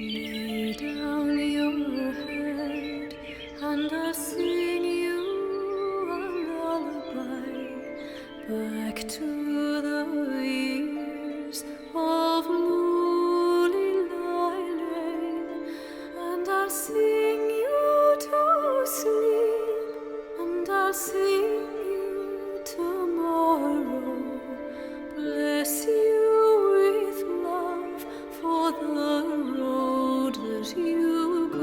Lay down your head and I'll sing you a lullaby back to the years of Lully Lane, and I'll sing you to sleep, and I'll sing you tomorrow. Bless you with love for the road that you go.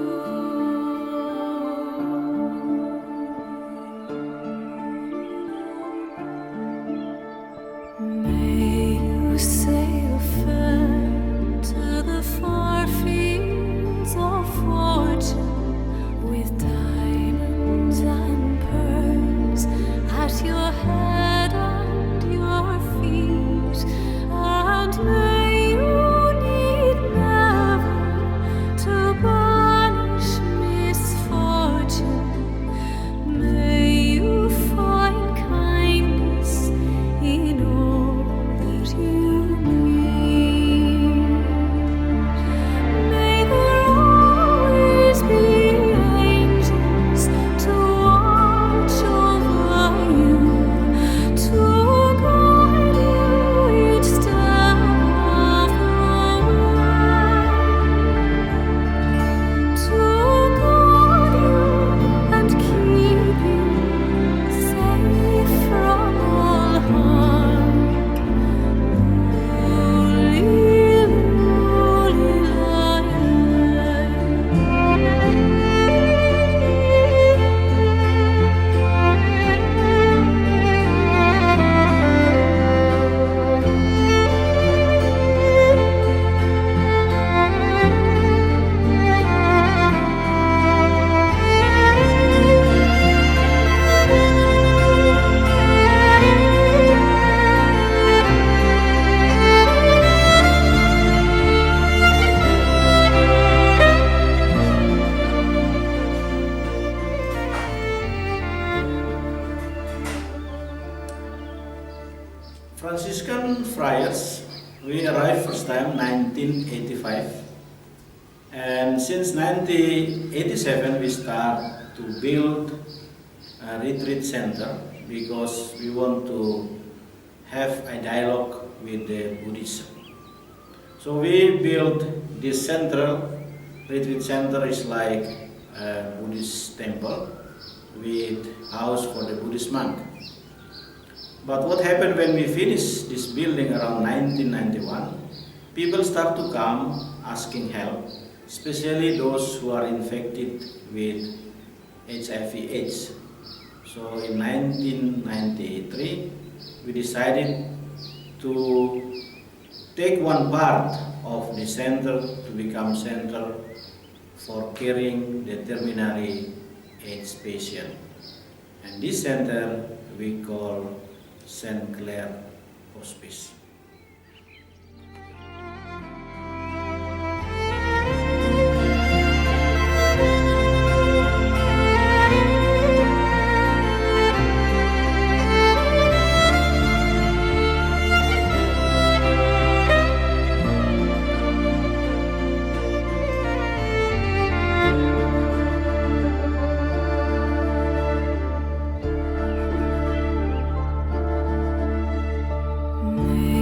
May you sail fair to the far fields of fortune, with diamonds and pearls at your head and your feet, and may you need never to banish misfortune. May you find kindness in all that you meet. May there always be angels to watch over you, to guide you each step of the way, to guard you and keep you safe from all harm. Lully, lully, Franciscan friars, we arrived first time 1985, and since 1987 we start to build a retreat center because we want to have a dialogue with the Buddhism. So we built this retreat center is like a Buddhist temple with house for the Buddhist monk. But what happened when we finished this building around 1991? People start to come asking help, especially those who are infected with HIV/AIDS. So in 1993, we decided to take one part of the center to become center for caring the terminally AIDS patient. And this center we call Clare Hospice. May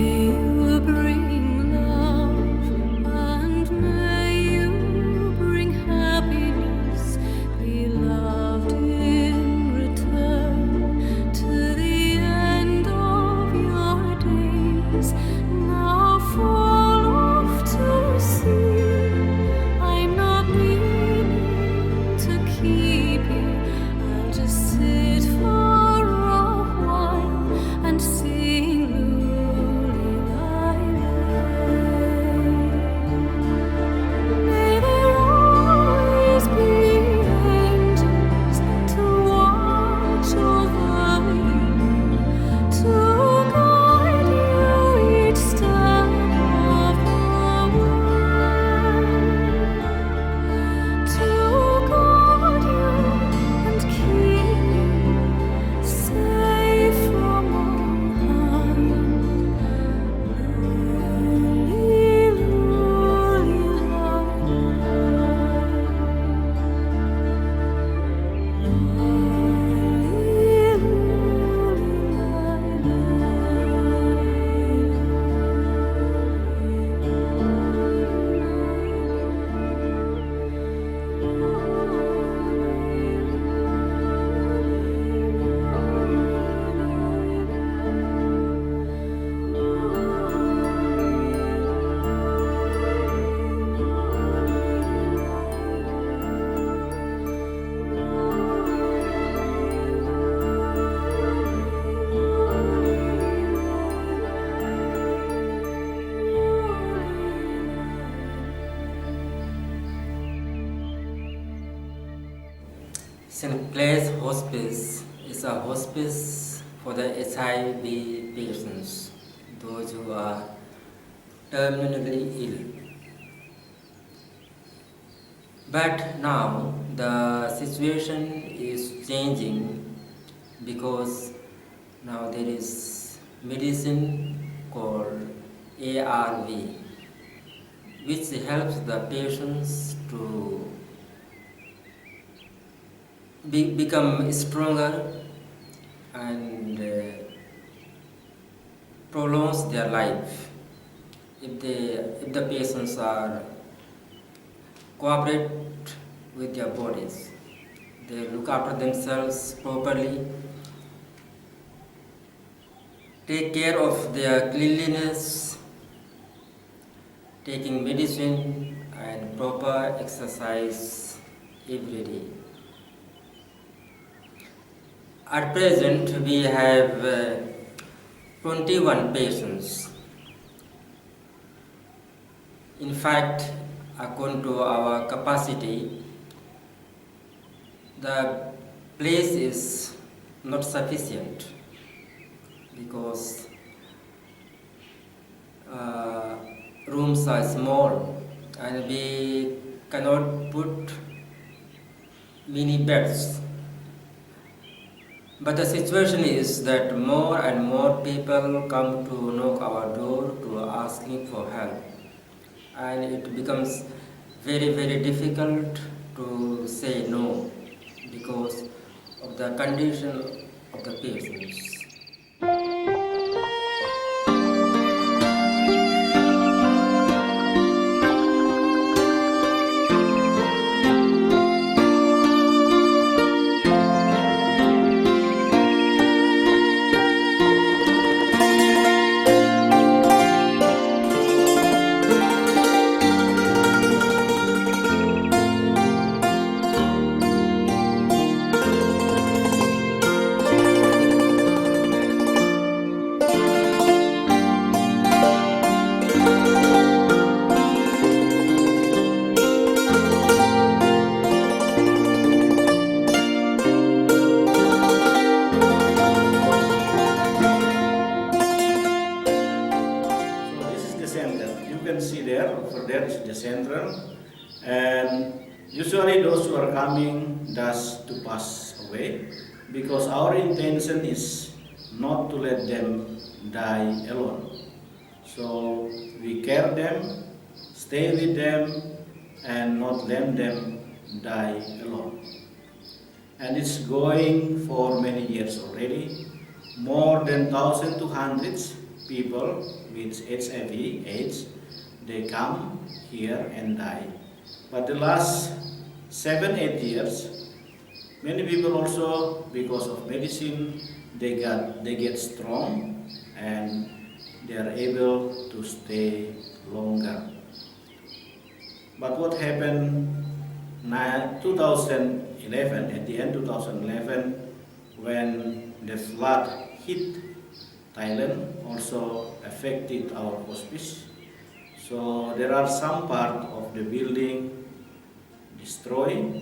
St. Clare's Hospice is a hospice for the HIV patients, those who are terminally ill. But now the situation is changing because now there is medicine called ARV, which helps the patients to become stronger and prolongs their life if the patients are cooperate with their bodies. They look after themselves properly, take care of their cleanliness, taking medicine and proper exercise every day. At present, we have 21 patients. In fact, according to our capacity, the place is not sufficient because rooms are small and we cannot put many beds. But the situation is that more and more people come to knock our door to asking for help, and it becomes very, very difficult to say no because of the condition of the patients. Over there is the central, and usually those who are coming does to pass away, because our intention is not to let them die alone. So we care them, stay with them, and not let them die alone. And it's going for many years already. More than 1,200 people with HIV/AIDS, they come here and die. But the last 7-8 years, many people also, because of medicine, they get strong and they are able to stay longer. But what happened in 2011, at the end 2011, when the flood hit Thailand, also affected our hospice. So there are some part of the building destroyed,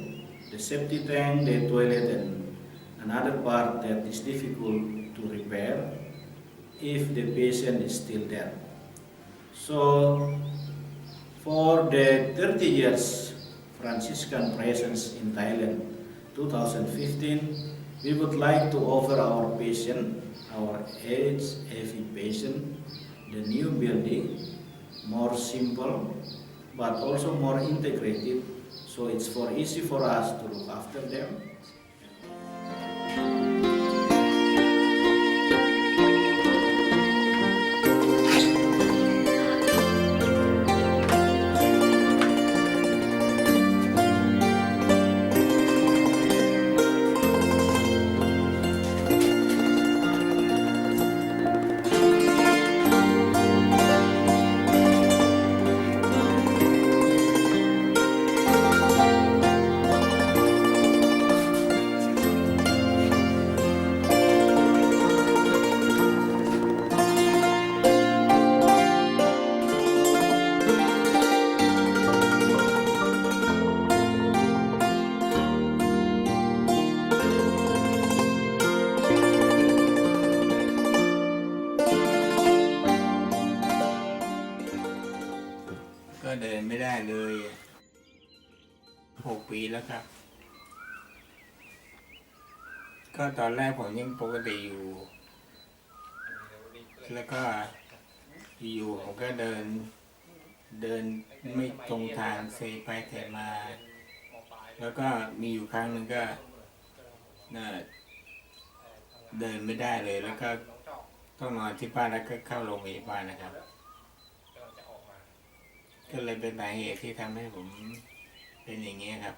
the septic tank, the toilet, and another part that is difficult to repair if the patient is still there. So for the 30 years Franciscan presence in Thailand, 2015, we would like to offer our patient, our HIV patient, the new building, more simple, but also more integrated, so it's easy for us to look after them. เดินไม่ได้เลย6 ปีแล้วครับก็ตอนแรกผมยังปกติอยู่แล้วก็อยู่ผมก็เดินไม่ตรงทางเซไปเซมาแล้วก็มีอยู่ครั้งหนึ่งก็เดินไม่ได้เลยแล้วก็ต้องนอนที่บ้านแล้วก็เข้าโรงพยาบาลนะครับก็เลยเป็นสาเหตุที่ทำให้ผมเป็นอย่างนี้ครับ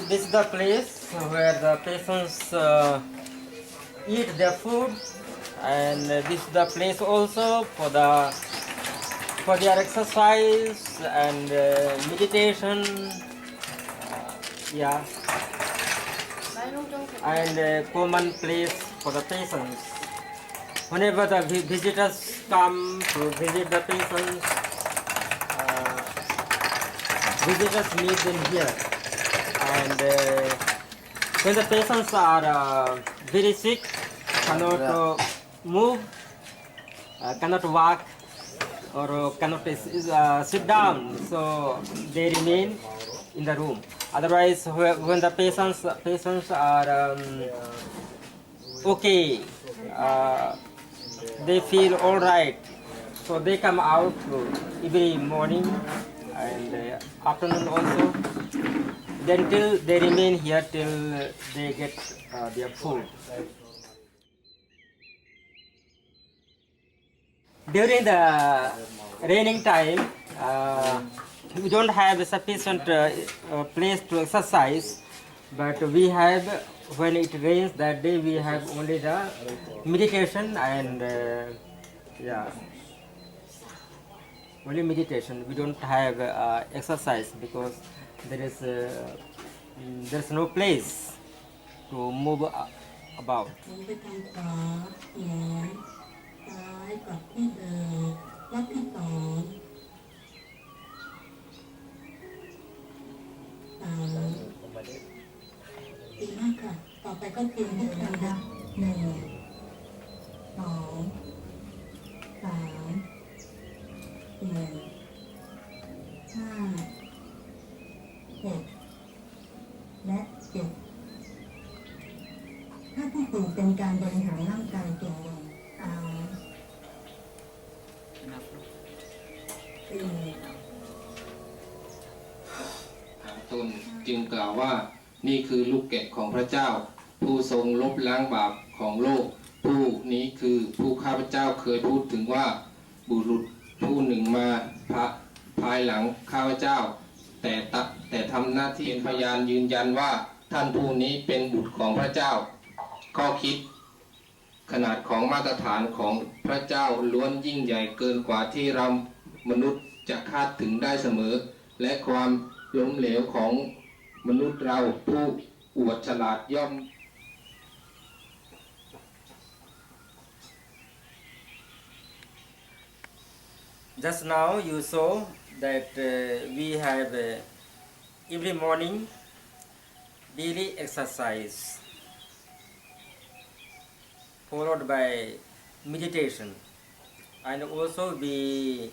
This is the place where the patients eat their food, and this is the place also for their exercise and meditation. Yeah, and common place for the patients. Whenever the visitors come to visit the patients, visitors meet them here. And when the patients are very sick, cannot move, cannot walk, or cannot sit down, so they remain in the room. Otherwise, when the patients are okay, they feel all right, so they come out every morning and afternoon also. Then till they remain here till they get their food. During the raining time, we don't have a sufficient place to exercise, but we have, when it rains that day, we have only the meditation and yeah, only meditation. We don't have exercise because there's no place to move about. ไปทางขวาแหนซ้ายกลับที่เดิมรอบที่2 3 ดีมากค่ะต่อไปก็คือที่ทำนะ1 2 3 4 5 6 และ 7 ถ้าที่4เป็นการบริหารร่างกายเก่งเลยตนจึงกล่าวว่านี่คือลูกแกะของพระเจ้าผู้ทรงลบล้างบาปของโลกผู้นี้คือผู้ข้าพเจ้าเคยพูดถึงว่าบุรุษผู้หนึ่งมาภายหลังข้าพเจ้าแต่ทำหน้าที่เป็นพยานยืนยันว่าท่านผู้นี้เป็นบุตรของพระเจ้าข้อคิดขนาดของมาตรฐานของพระเจ้าล้วนยิ่งใหญ่เกินกว่าที่เรามนุษย์จะคาดถึงได้เสมอและความล้มเหลวของมนุษย์เราผู้อวดฉลาดย่อม ค Just now you saw that we have every morning daily exercise followed by meditation, and also we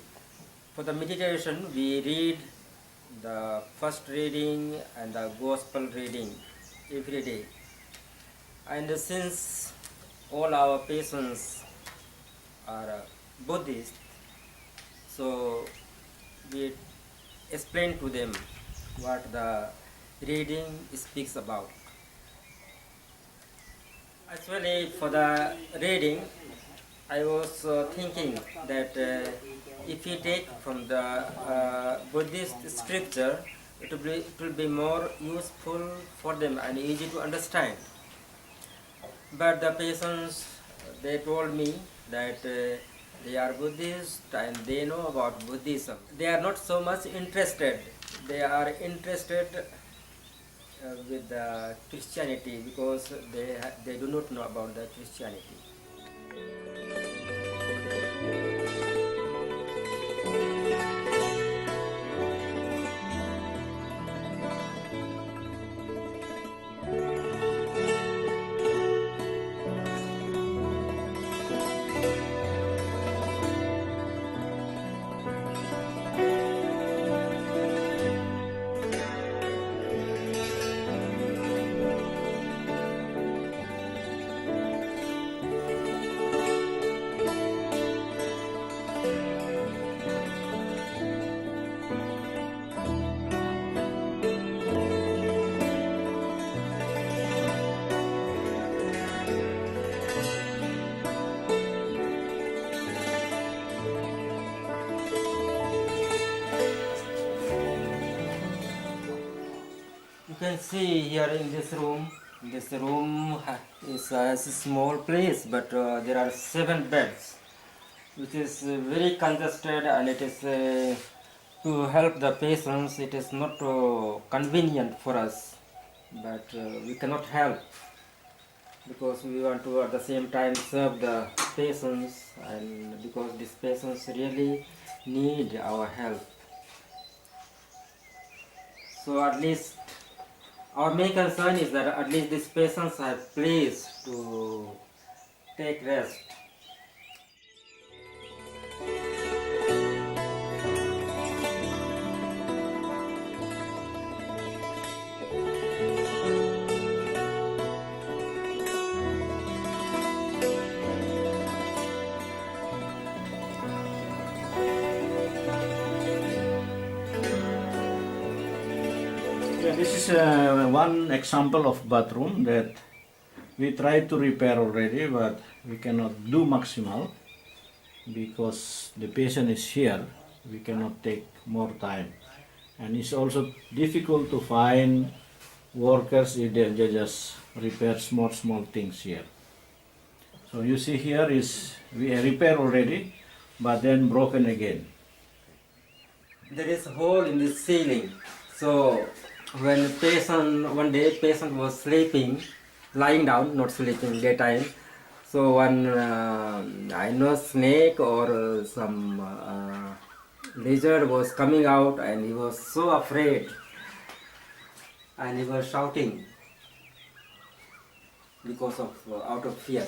for the meditation we read the first reading and the gospel reading every day. And since all our patients are Buddhist, so we explain to them what the reading speaks about. Actually, for the reading, I was thinking that if we take from the Buddhist scripture, it will be more useful for them and easy to understand. But the patients, they told me that they are Buddhist and they know about Buddhism. They are not so much interested. They are interested with the Christianity because they do not know about the Christianity. You can see here in this room is a small place, but there are 7 beds, which is very congested, and it is to help the patients. It is not convenient for us, but we cannot help because we want to at the same time serve the patients, and because these patients really need our help. So at least our main concern is that at least these patients have place to take rest. Yeah, this is one example of bathroom that we tried to repair already, but we cannot do maximal because the patient is here. We cannot take more time, and it's also difficult to find workers if they just repair small things here. So you see here is we repair already, but then broken again. There is a hole in the ceiling. So when one day patient was sleeping, lying down, not sleeping daytime. So one I know snake or some lizard was coming out, and he was so afraid, and he was shouting because of out of fear.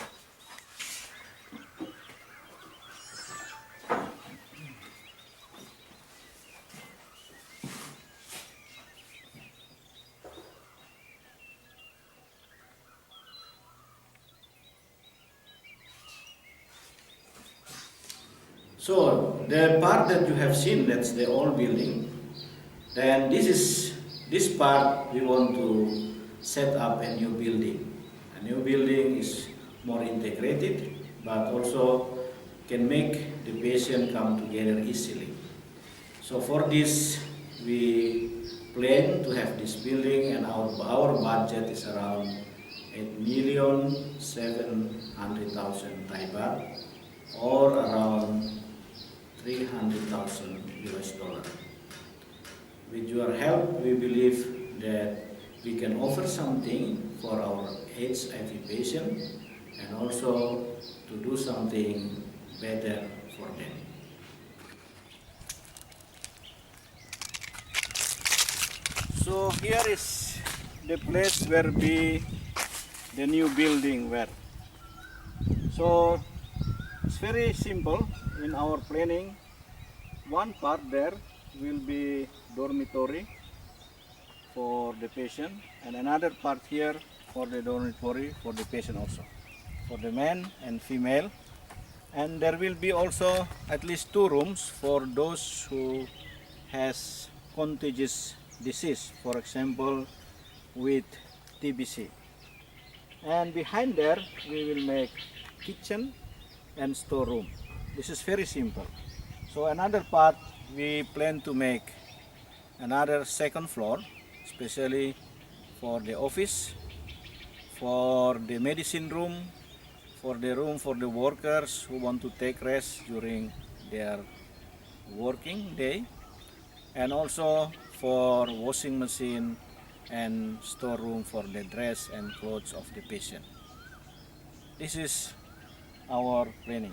So the part that you have seen, that's the old building. Then this part we want to set up a new building. A new building is more integrated, but also can make the patient come together easily. So for this, we plan to have this building, and our budget is around 8,700,000 Thai baht, or around $300,000. With your help, we believe that we can offer something for our HIV patient and also to do something better for them. So here is the place where be the new building where. So it's very simple in our planning. One part there will be dormitory for the patient, and another part here for the dormitory for the patient also, for the men and female. And there will be also at least 2 rooms for those who has contagious disease, for example with TBC. And behind there we will make kitchen and storeroom. This is very simple. So another part we plan to make another second floor, especially for the office, for the medicine room, for the room for the workers who want to take rest during their working day, and also for washing machine and storeroom for the dress and clothes of the patient. This is our planning.